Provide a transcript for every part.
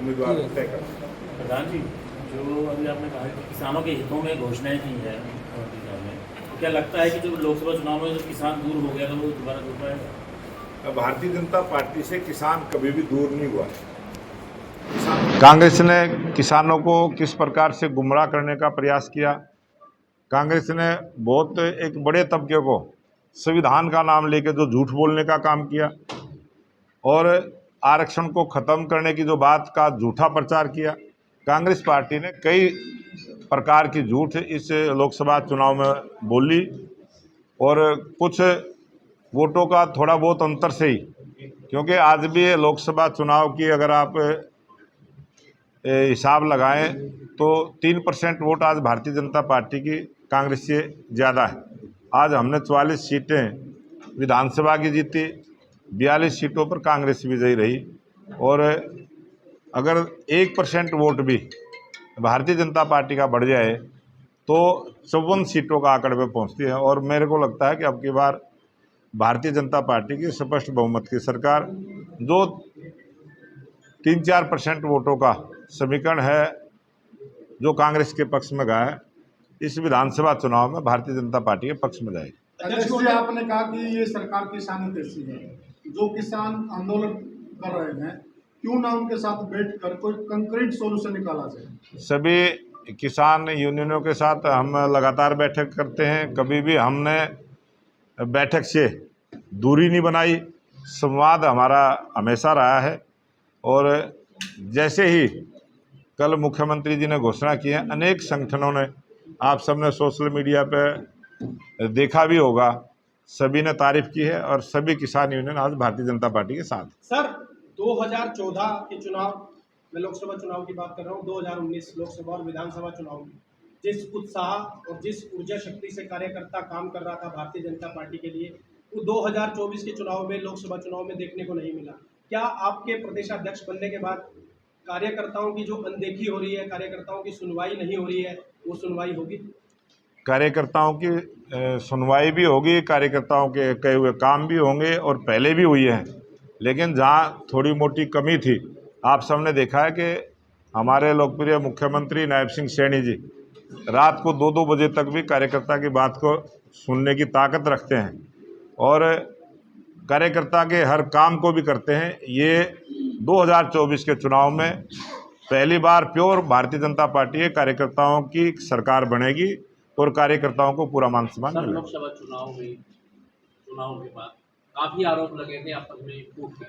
उम्मीदवार तय करते हैं। प्रधान जी, जो अभी आपने कहा कि किसानों के हितों में घोषणाएं की है मुख्यमंत्री साहब ने, तो क्या लगता है कि जो लोकसभा चुनाव में जो किसान दूर हो गया तो वो दोबारा जुड़ पाएगा? भारतीय जनता पार्टी से किसान कभी भी दूर नहीं हुआ। कांग्रेस ने किसानों को किस प्रकार से गुमराह करने का प्रयास किया। कांग्रेस ने बहुत एक बड़े तबके को संविधान का नाम लेकर जो झूठ बोलने का काम किया और आरक्षण को ख़त्म करने की जो बात का झूठा प्रचार किया। कांग्रेस पार्टी ने कई प्रकार की झूठ इस लोकसभा चुनाव में बोली और कुछ वोटों का थोड़ा बहुत अंतर से ही, क्योंकि आज भी लोकसभा चुनाव की अगर आप हिसाब लगाएं तो 3% वोट आज भारतीय जनता पार्टी की कांग्रेस से ज़्यादा है। आज हमने 44 सीटें विधानसभा की जीती, 42 सीटों पर कांग्रेस विजयी रही और अगर 1% वोट भी भारतीय जनता पार्टी का बढ़ जाए तो 54 सीटों का आंकड़े पे पहुंचती है। और मेरे को लगता है कि अब की बार भारतीय जनता पार्टी की स्पष्ट बहुमत की सरकार, जो 3-4% वोटों का समीकरण है जो कांग्रेस के पक्ष में गया है, इस विधानसभा चुनाव में भारतीय जनता पार्टी के पक्ष में जाएगी। अध्यक्ष जी, आपने कहा कि ये सरकार किसानी देशी है, जो किसान आंदोलन कर रहे हैं, क्यों ना उनके साथ बैठकर कोई कंक्रीट सॉल्यूशन निकाला जाए। सभी किसान यूनियनों के साथ हम लगातार बैठक करते हैं, कभी भी हमने बैठक से दूरी नहीं बनाई, संवाद हमारा हमेशा रहा है। और जैसे ही कल मुख्यमंत्री जी ने घोषणा की है, अनेक संगठनों ने, आप सबने सोशल मीडिया पे देखा भी होगा, सभी ने तारीफ की है और सभी किसान यूनियन आज भारतीय जनता पार्टी के साथ। सर, 2014 के चुनाव, मैं लोकसभा चुनाव की बात कर रहा हूँ, 2019 लोकसभा और विधानसभा चुनाव में जिस उत्साह और जिस ऊर्जा शक्ति से कार्यकर्ता काम कर रहा था भारतीय जनता पार्टी के लिए, वो 2024 के चुनाव में, लोकसभा चुनाव में देखने को नहीं मिला। क्या आपके प्रदेशाध्यक्ष बनने के बाद कार्यकर्ताओं की जो अनदेखी हो रही है, कार्यकर्ताओं की सुनवाई नहीं हो रही है, वो सुनवाई होगी? कार्यकर्ताओं की सुनवाई भी होगी, कार्यकर्ताओं के कहे हुए काम भी होंगे और पहले भी हुई हैं। लेकिन जहाँ थोड़ी मोटी कमी थी, आप सबने देखा है कि हमारे लोकप्रिय मुख्यमंत्री नायब सिंह सैनी जी रात को 2-2 बजे तक भी कार्यकर्ता की बात को सुनने की ताकत रखते हैं और कार्यकर्ता के हर काम को भी करते हैं। ये 2024 के चुनाव में पहली बार प्योर भारतीय जनता पार्टी के कार्यकर्ताओं की सरकार बनेगी और कार्यकर्ताओं को पूरा मान सम्मान मिलेगा। लोकसभा चुनाव के बाद काफी आरोप लगे थे आपस में फूट के,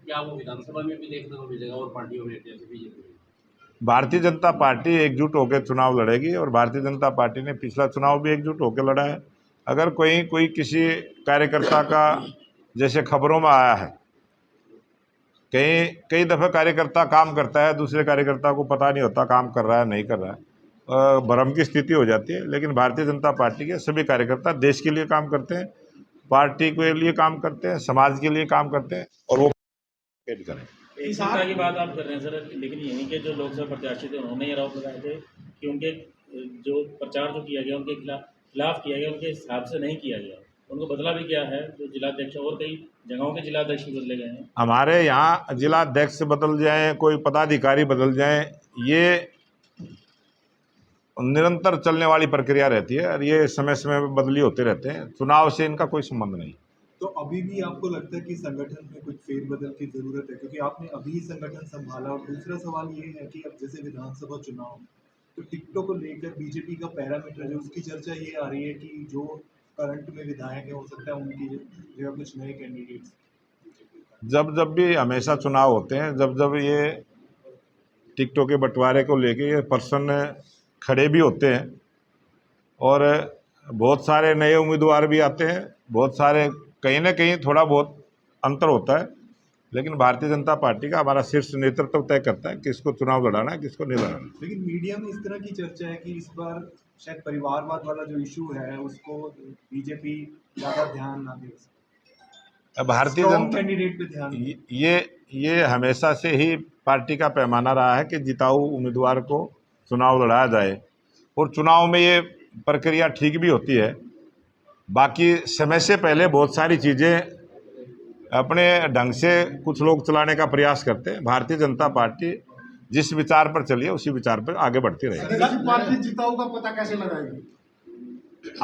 क्या वो विधानसभा में भी देखने को मिलेगा और पार्टियों में जैसे बीजेपी? भारतीय जनता पार्टी एकजुट होकर चुनाव लड़ेगी और भारतीय जनता पार्टी ने पिछला चुनाव भी एकजुट होकर लड़ा है। अगर कोई किसी कार्यकर्ता का, जैसे खबरों में आया है, कई दफ़े कार्यकर्ता काम करता है, दूसरे कार्यकर्ता को पता नहीं होता काम कर रहा है नहीं कर रहा है, भ्रम की स्थिति हो जाती है। लेकिन भारतीय जनता पार्टी के सभी कार्यकर्ता देश के लिए काम करते हैं, पार्टी के लिए काम करते हैं, समाज के लिए काम करते हैं और वो करें। एकता की बात आप कर रहे हैं सर, लेकिन यहीं के जो लोकसभा प्रत्याशी थे उन्होंने ये आरोप लगाए थे कि उनके जो प्रचार जो किया गया उनके खिलाफ किया गया, उनके हिसाब से नहीं किया गया, उनको बदला भी किया है। जो जिलाध्यक्ष और कई जगहों के जिलाध्यक्ष भी बदले गए हैं। हमारे यहाँ जिलाध्यक्ष बदल जाएं, कोई पदाधिकारी बदल जाएं, ये निरंतर चलने वाली प्रक्रिया रहती है और ये समय समय पर बदली होते रहते हैं। चुनाव से इनका कोई संबंध नहीं। तो अभी भी आपको लगता है कि संगठन में कुछ फेरबदल की जरूरत है, क्योंकि आपने अभी संगठन संभाला? और दूसरा सवाल ये है कि अब जैसे विधानसभा चुनाव, तो टिकटों को लेकर बीजेपी का पैरामीटर जो उसकी चर्चा ये आ रही है कि जो करंट में विधायक है, हो सकता है उनकी जगह कुछ नए कैंडिडेट्स। जब भी हमेशा चुनाव होते हैं, जब ये टिकटों के बंटवारे को लेके ये पर्सन खड़े भी होते हैं और बहुत सारे नए उम्मीदवार भी आते हैं, बहुत सारे, कहीं ना कहीं थोड़ा बहुत अंतर होता है। लेकिन भारतीय जनता पार्टी का हमारा शीर्ष नेतृत्व तय करता है किसको चुनाव लड़ाना है, किसको नहीं लड़ाना। लेकिन मीडिया में इस तरह की चर्चा है कि इस बार शायद परिवारवाद वाला जो इशू है उसको बीजेपी ज़्यादा ध्यान ना दे, भारतीय जनता कैंडिडेट पे ध्यान। ये हमेशा से ही पार्टी का पैमाना रहा है कि जिताऊ उम्मीदवार को चुनाव लड़ाया जाए और चुनाव में ये प्रक्रिया ठीक भी होती है। बाकी समय से पहले बहुत सारी चीज़ें अपने ढंग से कुछ लोग चलाने का प्रयास करते हैं। भारतीय जनता पार्टी जिस विचार पर चलिए उसी विचार पर आगे बढ़ती रहेगी। किसी पार्टी जिताऊ का पता कैसे लगाएगी?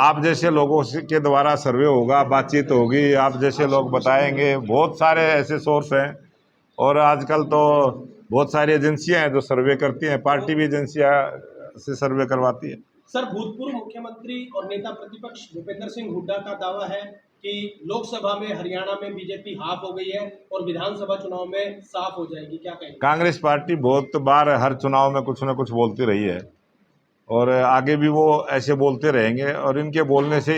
आप जैसे लोगों के द्वारा सर्वे होगा, बातचीत होगी, आप जैसे लोग बताएंगे। बहुत सारे ऐसे सोर्स हैं और आजकल तो बहुत सारी एजेंसियां हैं जो सर्वे करती हैं, पार्टी भी एजेंसियां से सर्वे करवाती है। सर, भूतपूर्व मुख्यमंत्री और नेता प्रतिपक्ष भूपेंद्र सिंह हुड्डा का दावा है कि लोकसभा में हरियाणा में बीजेपी हाफ हो गई है और विधानसभा चुनाव में साफ हो जाएगी, क्या कहेंगे? कांग्रेस पार्टी बहुत बार हर चुनाव में कुछ न कुछ बोलती रही है और आगे भी वो ऐसे बोलते रहेंगे और इनके बोलने से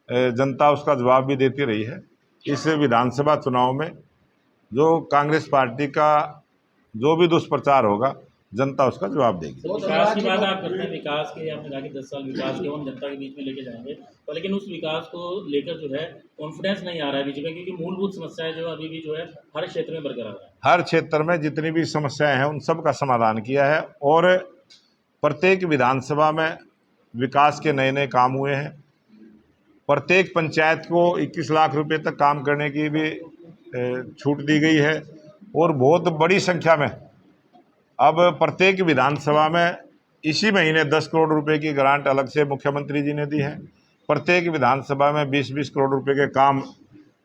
जनता उसका जवाब भी देती रही है। इस विधानसभा चुनाव में जो कांग्रेस पार्टी का जो भी दुष्प्रचार होगा जनता उसका जवाब देगी। विकास की बात आप करते हैं, विकास के आपने कहा कि 10 साल विकास के हम जनता के बीच में लेके जाएंगे, तो लेकिन उस विकास को लेकर जो है कॉन्फिडेंस नहीं आ रहा है बीजेपी, क्योंकि मूलभूत समस्याएं जो अभी भी जो है हर क्षेत्र में बरकरार है। हर क्षेत्र में जितनी भी समस्याएं हैं उन सब का समाधान किया है और प्रत्येक विधानसभा में विकास के नए नए काम हुए हैं। प्रत्येक पंचायत को 21 लाख रुपए तक काम करने की भी छूट दी गई है और बहुत बड़ी संख्या में अब प्रत्येक विधानसभा में इसी महीने 10 करोड़ रुपए की ग्रांट अलग से मुख्यमंत्री जी ने दी है। प्रत्येक विधानसभा में 20-20 करोड़ रुपए के काम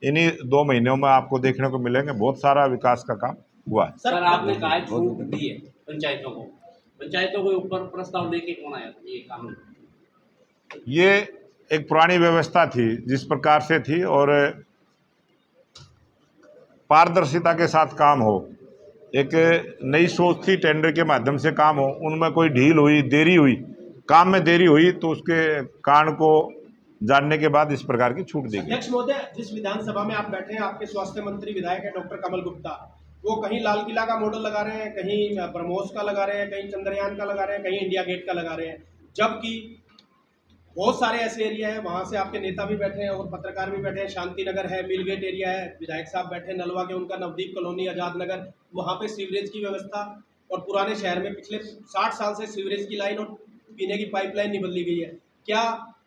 इन्हीं 2 महीनों में आपको देखने को मिलेंगे। बहुत सारा विकास का काम हुआ है। सर, आपने कहा है छूट दी है पंचायतों के ऊपर प्रस्ताव लेके कौन आया था ये काम? ये एक पुरानी व्यवस्था थी जिस प्रकार से थी और पारदर्शिता के साथ काम हो, एक नई सोच थी, टेंडर के माध्यम से काम हो, उनमें कोई ढील हुई, देरी हुई, काम में देरी हुई तो उसके कारण को जानने के बाद इस प्रकार की छूट दी गई। अध्यक्ष महोदय, जिस विधानसभा में आप बैठे हैं, आपके स्वास्थ्य मंत्री विधायक है डॉक्टर कमल गुप्ता, वो कहीं लाल किला का मॉडल लगा रहे हैं, कहीं ब्रह्मोस का लगा रहे हैं, कहीं चंद्रयान का लगा रहे हैं, कहीं इंडिया गेट का लगा रहे हैं, जबकि बहुत सारे ऐसे एरिया हैं, वहाँ से आपके नेता भी बैठे हैं और पत्रकार भी बैठे हैं। शांति नगर है, मिलगेट एरिया है, विधायक साहब बैठे हैं, नलवा के उनका नवदीप कॉलोनी, आजाद नगर, वहाँ पे सीवरेज की व्यवस्था और पुराने शहर में पिछले 60 साल से सीवरेज की लाइन और पीने की पाइपलाइन नहीं बदली गई है। क्या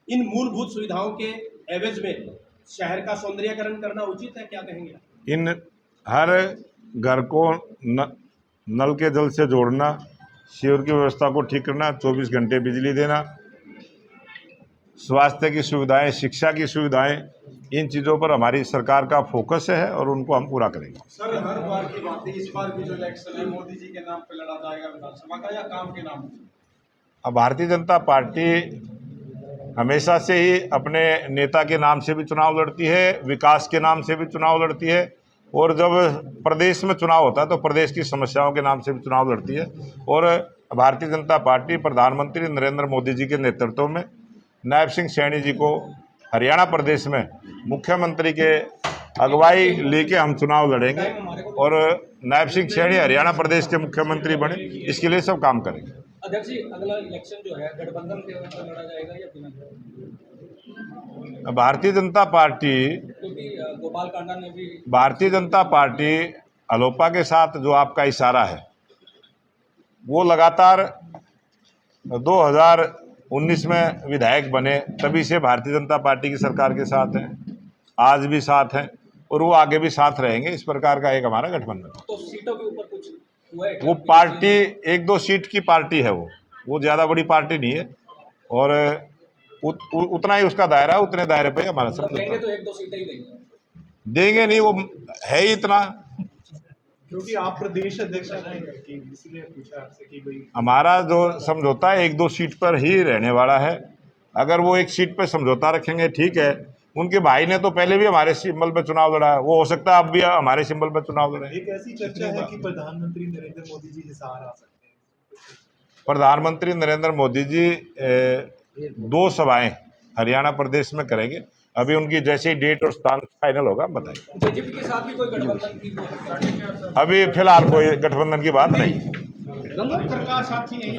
इन मूलभूत सुविधाओं के एवज में शहर का सौंदर्यीकरण करना उचित है, क्या कहेंगे? इन हर घर को नल के जल से जोड़ना, सीवर की व्यवस्था को ठीक करना, 24 घंटे बिजली देना, स्वास्थ्य की सुविधाएं, शिक्षा की सुविधाएं, इन चीज़ों पर हमारी सरकार का फोकस है और उनको हम पूरा करेंगे। सर, हर बार की बात है, इस बार भी जो इलेक्शन है मोदी जी के नाम पे लड़ा जाएगा विधानसभा का या काम के नाम पे? अब भारतीय जनता पार्टी हमेशा से ही अपने नेता के नाम से भी चुनाव लड़ती है, विकास के नाम से भी चुनाव लड़ती है और जब प्रदेश में चुनाव होता है तो प्रदेश की समस्याओं के नाम से भी चुनाव लड़ती है। और भारतीय जनता पार्टी प्रधानमंत्री नरेंद्र मोदी जी के नेतृत्व में नायब सिंह सैनी जी को हरियाणा प्रदेश में मुख्यमंत्री के अगुवाई लेके हम चुनाव लड़ेंगे और नायब सिंह सैनी हरियाणा प्रदेश के मुख्यमंत्री बने, इसके लिए सब काम करेंगे। अध्यक्ष जी, अगला इलेक्शन जो है गठबंधन के अंदर लड़ा जाएगा या बिना? भारतीय जनता पार्टी, क्योंकि गोपाल कांडा ने भी भारतीय जनता पार्टी अलोपा के साथ जो आपका इशारा है वो लगातार 2019 में विधायक बने तभी से भारतीय जनता पार्टी की सरकार के साथ हैं, आज भी साथ हैं और वो आगे भी साथ रहेंगे। इस प्रकार का एक हमारा गठबंधन। तो सीटों के ऊपर कुछ हुआ है? वो पार्टी 1-2 सीट की पार्टी है, वो ज़्यादा बड़ी पार्टी नहीं है और उतना ही उसका दायरा है, उतने दायरे पे हमारा सब देंगे तो 1-2 सीटें ही देंगे नहीं, वो है ही इतना। क्योंकि आप प्रदेश अध्यक्ष हैं, इसलिए पूछा आपसे कि भाई हमारा जो समझौता है 1-2 सीट पर ही रहने वाला है। अगर वो एक सीट पर समझौता रखेंगे ठीक है। उनके भाई ने तो पहले भी हमारे सिंबल पर चुनाव लड़ा है, वो हो सकता है अब भी हमारे सिंबल पर चुनाव लड़े। एक ऐसी चर्चा है कि प्रधानमंत्री नरेंद्र मोदी जी हिसार आ सकते हैं। प्रधानमंत्री नरेंद्र मोदी जी 2 सभाएं हरियाणा प्रदेश में करेंगे। अभी उनकी जैसे ही डेट और स्थान फाइनल होगा बताएंगे। बीजेपी के साथ भी कोई गठबंधन की? अभी फिलहाल कोई गठबंधन की बात नहीं। सरकार साथी यही